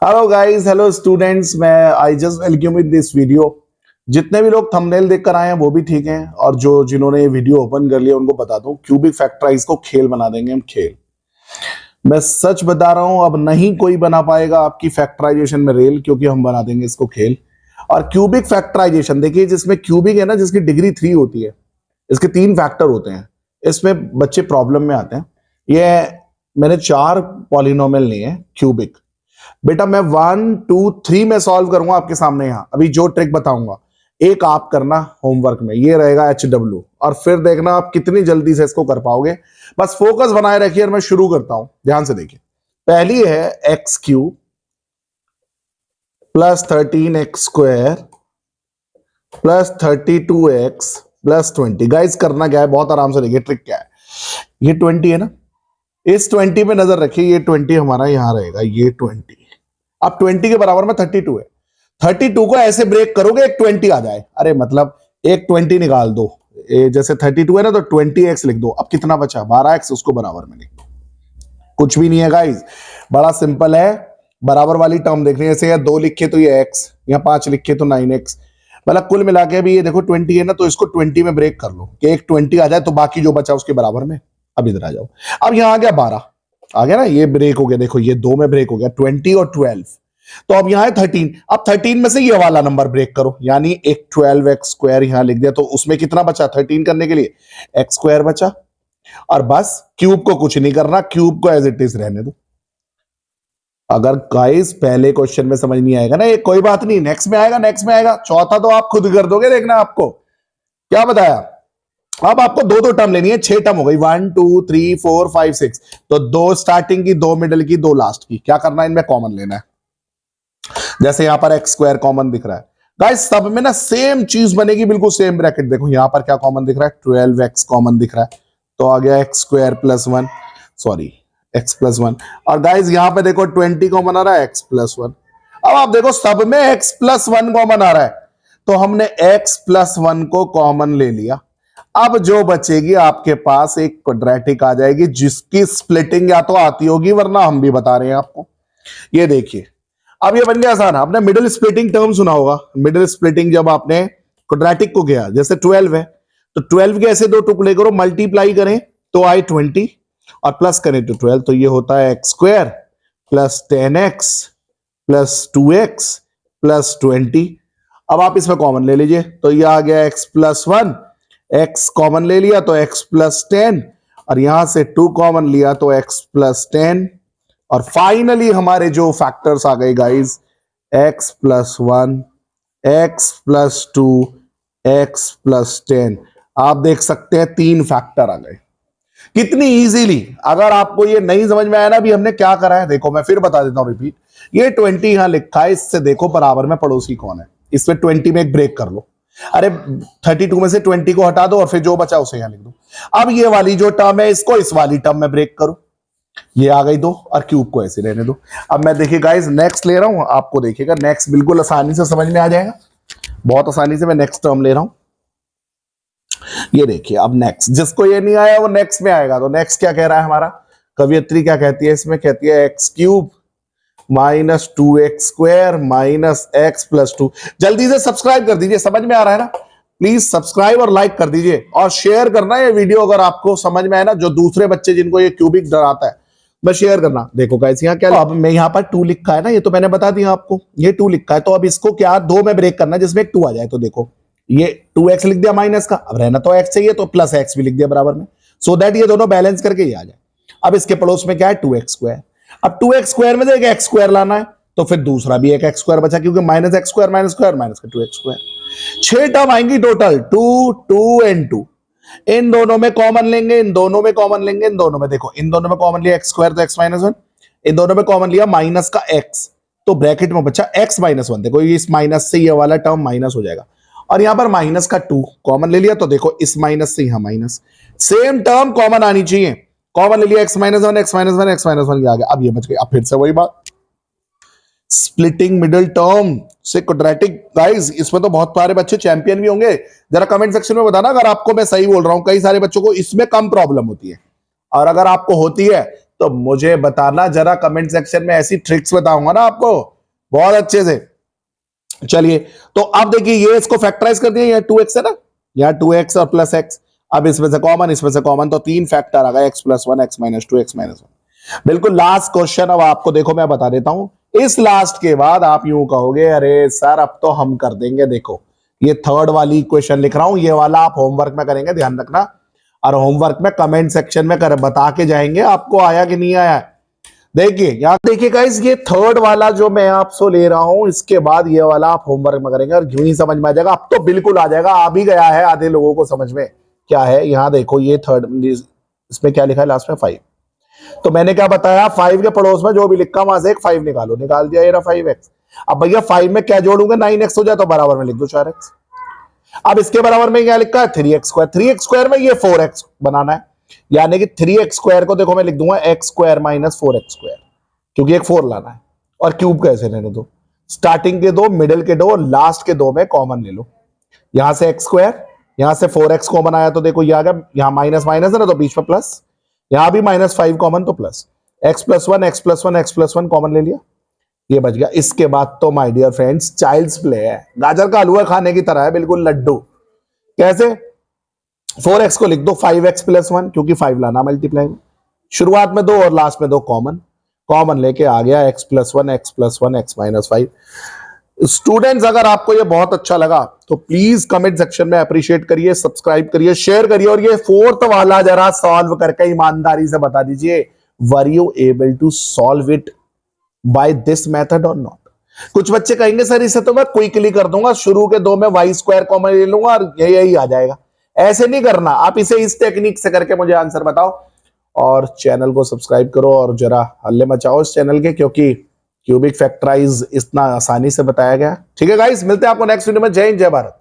Hello guys, hello students, मैं I just welcome with this video. जितने भी लोग थंबनेल देखकर आए हैं वो भी ठीक हैं, और जिन्होंने ये वीडियो ओपन कर लिया उनको बता दूं, क्यूबिक फैक्टराइज को खेल बना देंगे हम। खेल, मैं सच बता रहा हूं, अब नहीं कोई बना पाएगा आपकी फैक्टराइजेशन में रेल, क्योंकि हम बना देंगे इसको खेल। और क्यूबिक फैक्टराइजेशन देखिए, जिसमें क्यूबिक है ना, जिसकी डिग्री 3 होती है, इसके 3 फैक्टर होते हैं। इसमें बच्चे प्रॉब्लम में आते हैं। ये मैंने 4 पॉलिनोमियल लिए हैं क्यूबिक। बेटा मैं 1 2 3 में सॉल्व करूंगा आपके सामने। यहां अभी जो ट्रिक बताऊंगा, एक आप करना होमवर्क में, ये रहेगा HW, और फिर देखना आप कितनी जल्दी से इसको कर पाओगे। बस फोकस बनाए रखिए और मैं शुरू करता हूं। ध्यान से देखिए, पहली है x cube plus 13x square plus 32x plus 20। Guys करना क्या है, बहुत आराम से देखिए ट्रिक क्या है। ये 20 है ना, इस 20 पे नजर रखिए, ये 20 हमारा यहां रहेगा, ये 20। अब 20 के बराबर में 32 है। 32 को ऐसे ब्रेक करोगे, एक 20 आ जाए। अरे मतलब एक 20 निकाल दो, जैसे 32 है ना, तो 20x लिख दो। अब कितना बचा, 12x, उसको बराबर में लिख दो। कुछ भी नहीं है गाइस, बड़ा सिंपल है। बराबर वाली टर्म देखनी है, जैसे यहाँ 2 लिखे तो ये x, यहाँ 5 लिखे तो 9x। मतलब कुल मिला के भी ये देखो 20 है ना, तो इसको 20 में ब्रेक कर लो कि एक 20 आ जाए, तो बाकी जो बचा उसके बराबर में। अब इधर आ जाओ, अब यहाँ आ गया 12, आ गया ना, ये ब्रेक हो गया। देखो ये 2 में ब्रेक हो गया, 20 और 12। तो अब यहां है 13। अब 13 में से ये वाला नंबर ब्रेक करो, यानी एक 12x स्क्वायर यहां लिख दिया, तो उसमें कितना बचा 13 करने के लिए, x स्क्वायर बचा। और बस क्यूब को कुछ नहीं करना, क्यूब को एज इट इज रहने दो। अगर गाइस पहले क्वेश्चन में समझ नहीं आएगा ना, ये कोई बात नहीं, नेक्स्ट में आएगा, नेक्स्ट में आएगा। चौथा तो आप खुद कर दोगे, देखना आपको क्या बताया। अब आपको 2 टर्म लेनी है, 6 टर्म हो गई, 1 2 3 4 5 6। तो 2 स्टार्टिंग की, 2 मिडिल की, 2 लास्ट की। क्या करना है, इनमें कॉमन लेना है। जैसे यहां पर एक्स स्क्वायर कॉमन दिख रहा है गाइस, सब में ना सेम चीज बनेगी, बिल्कुल सेम ब्रैकेट। देखो यहां पर क्या कॉमन दिख रहा है, 12x कॉमन दिख रहा है, तो आ गया x square plus 1, sorry x plus 1। और गाइस यहां पे देखो 20 कॉमन आ रहा है, x प्लस 1। अब आप देखो सब में x प्लस 1 कॉमन आ रहा है, तो हमने x प्लस 1 को कॉमन ले लिया। अब जो बचेगी आपके पास एक क्वाड्रेटिक आ जाएगी, जिसकी स्प्लिटिंग या तो आती होगी, वरना हम भी बता रहे हैं आपको। ये देखिए, अब ये बन गया आसान। आपने मिडिल स्प्लिटिंग टर्म सुना होगा। मिडिल स्प्लिटिंग जब आपने क्वाड्रेटिक को गया, जैसे 12 है, तो 12 के ऐसे 2 टुकड़े करो, मल्टीप्लाई करें तो आए 20, और प्लस करें तो 12, तो ये होता है x square plus 10x plus 2x plus 20। अब आप इसमें कॉमन ले लीजिए, तो ये आ गया x प्लस 1, x कॉमन ले लिया तो x प्लस 10, और यहां से 2 कॉमन लिया तो x प्लस 10। और फाइनली हमारे जो फैक्टर्स आ गए guys, x plus 1, x plus 2, x plus 10। आप देख सकते हैं 3 फैक्टर आ गए कितनी इजीली। अगर आपको ये नहीं समझ में आया ना, अभी हमने क्या करा है, देखो मैं फिर बता देता हूं, रिपीट। ये 20 यहां लिखा है, इससे देखो बराबर में पड़ोसी कौन है, इसमें 20 में एक ब्रेक कर लो। अरे 32 में से 20 को हटा दो, और फिर जो बचा उसे यहां लिख दो। अब ये वाली जो टर्म है, इसको इस वाली टर्म में ब्रेक करो, ये आ गई 2, और क्यूब को ऐसे रहने दो। अब मैं देखिए गाइस नेक्स्ट ले रहा हूं, आपको देखिएगा नेक्स्ट बिल्कुल आसानी से समझ में आ जाएगा, बहुत आसानी से। मैं नेक्स्ट टर्म ले रहा हूं, ये देखिए। अब नेक्स्ट, जिसको ये नहीं आया वो नेक्स्ट में आएगा। तो नेक्स्ट क्या कह रहा है हमारा, कवियत्री क्या कहती है इसमें, कहती है x cube minus 2x square minus x plus 2। जल्दी से सब्सक्राइब कर दीजिए, समझ में आ रहा है ना, प्लीज सब्सक्राइब और लाइक कर दीजिए, और शेयर करना ये वीडियो अगर आपको समझ में आए ना, जो दूसरे बच्चे जिनको ये क्यूबिक डराता है, बस शेयर करना। देखो गाइस यहाँ क्या, अब मैं यहाँ पर 2 लिखा है ना, ये तो मैंने बता दिया आपको, ये 2 लिखा है, तो अब इसको क्या 2 में ब्रेक करना, जिसमें एक 2 आ जाए। तो देखो ये 2x लिख दिया माइनस का, अब रहना तो x चाहिए, तो प्लस x भी लिख दिया बराबर में, सो दैट ये दोनों बैलेंस करके ये आ जाए। अब इसके पड़ोस में क्या है, 2x स्क्वायर। अब 2x स्क्वायर में से एक x स्क्वायर लाना है, तो फिर दूसरा भी एक x स्क्वायर बचा, क्योंकि minus x square minus square minus का 2x स्क्वायर। 6 टर्म आएंगी टोटल, 2 2 एंड 2। इन दोनों में कॉमन लेंगे, इन दोनों में कॉमन लेंगे, इन दोनों में देखो, इन दोनों में कॉमन लिया x स्क्वायर तो x माइनस 1, इन दोनों में कॉमन लिया माइनस का x, तो ब्रैकेट में बचा x माइनस 1। देखो इस माइनस से ये वाला टर्म माइनस हो जाएगा, और यहां पर माइनस का 2 कॉमन ले लिया, तो देखो इस माइनस से यहां माइनस, सेम टर्म कॉमन आनी चाहिए। कॉमन ले लिया x minus 1, x minus 1, x minus 1 आ गया। अब ये बच गया। अब फिर से वही बात, स्प्लिटिंग मिडिल टर्म से क्वाड्रेटिक। गाइस इसमें तो बहुत सारे बच्चे चैंपियन भी होंगे, जरा कमेंट सेक्शन में बताना अगर आपको मैं सही बोल रहा हूं। कई सारे बच्चों को इसमें कम प्रॉब्लम होती है, और अगर आपको होती है तो मुझे बताना जरा कमेंट सेक्शन में। ऐसी ट्रिक्स बताऊंगा ना आपको, बहुत अच्छे से। चलिए तो अब देखिए ये इसको फैक्टराइज कर दिया, यहाँ 2x है ना, यहाँ 2x और प्लस x, अब इसमें से कॉमन, इसमें से कॉमन, तो 3 फैक्टर आ गए, x plus 1, x minus 2, x minus 1। बिल्कुल लास्ट क्वेश्चन अब आपको देखो मैं बता देता हूं, इस लास्ट के बाद आप यूं कहोगे अरे सर अब तो हम कर देंगे। देखो ये थर्ड वाली इक्वेशन लिख रहा हूं, ये वाला आप होमवर्क में करेंगे, ध्यान रखना, और होमवर्क में कमेंट सेक्शन में कर बता के जाएंगे आपको आया कि नहीं आया। देखिए यहां देखिए गाइस, ये थर्ड वाला जो मैं आपसे ले रहा हूं, इसके बाद ये वाला आप होमवर्क में करेंगे और यूं ही समझ में आ जाएगा। अब तो बिल्कुल आ जाएगा, आ भी गया है आधे लोगों को समझ में। क्या है यहां देखो, ये थर्ड, इसमें क्या लिखा है लास्ट में 5, तो मैंने क्या बताया 5 के पड़ोस में जो भी लिखा वहां से एक 5 निकालो, निकाल दिया ये रहा 5x। अब भैया 5 में क्या जोड़ूंगा, 9x हो जाए तो बराबर में लिख दो 4x। अब इसके बराबर में क्या लिखा है 3x स्क्वायर, 3x स्क्वायर में ये 4x बनाना है, यानी कि 3x स्क्वायर को देखो मैं लिख दूंगा x square minus 4x square, क्योंकि एक 4 लाना है, और क्यूब कैसे लेने दो, स्टार्टिंग के दो, मिडिल के दो, लास्ट के दो में कॉमन ले लो। यहां से x स्क्वायर, यहां से 4x कॉमन आया तो देखो ये आ गया, यहां माइनस माइनस है ना तो बीच में प्लस, यहां भी -5 कॉमन तो plus, x plus 1 x plus 1 x plus 1 common ले लिया, ये बच गया। इसके बाद तो my dear friends child's play है, गाजर का हलवा खाने की तरह है, बिल्कुल लड्डू। कैसे, 4x को लिख दो 5x प्लस 1, क्योंकि 5 लाना मल्टीप्लाई में, शुरुआत में 2 और लास्ट में 2 कॉमन, कॉमन लेके आ गया x plus 1 x plus 1 x minus 5। Students अगर आपको ये बहुत अच्छा लगा तो प्लीज कमेंट सेक्शन में अप्रिशिएट करिए, सब्सक्राइब करिए, शेयर करिए, और ये फोर्थ वाला जरा सॉल्व करके ईमानदारी से बता दीजिए, were you able to solve it by this method और नॉट। कुछ बच्चे कहेंगे सर इसे तो मैं क्विकली कर दूंगा, शुरू के 2 में y स्क्वायर कॉमन ले लूंगा और यही आ जाएगा। ऐसे नहीं करना, आप इसे इस टेक्निक से करके मुझे आंसर बताओ, और चैनल को सब्सक्राइब करो और जरा हल्ले मचाओ इस चैनल के, क्योंकि क्यूबिक फैक्टराइज इतना आसानी से बताया गया। ठीक है गाइस, मिलते हैं आपको नेक्स्ट वीडियो में। जय हिंद जय भारत।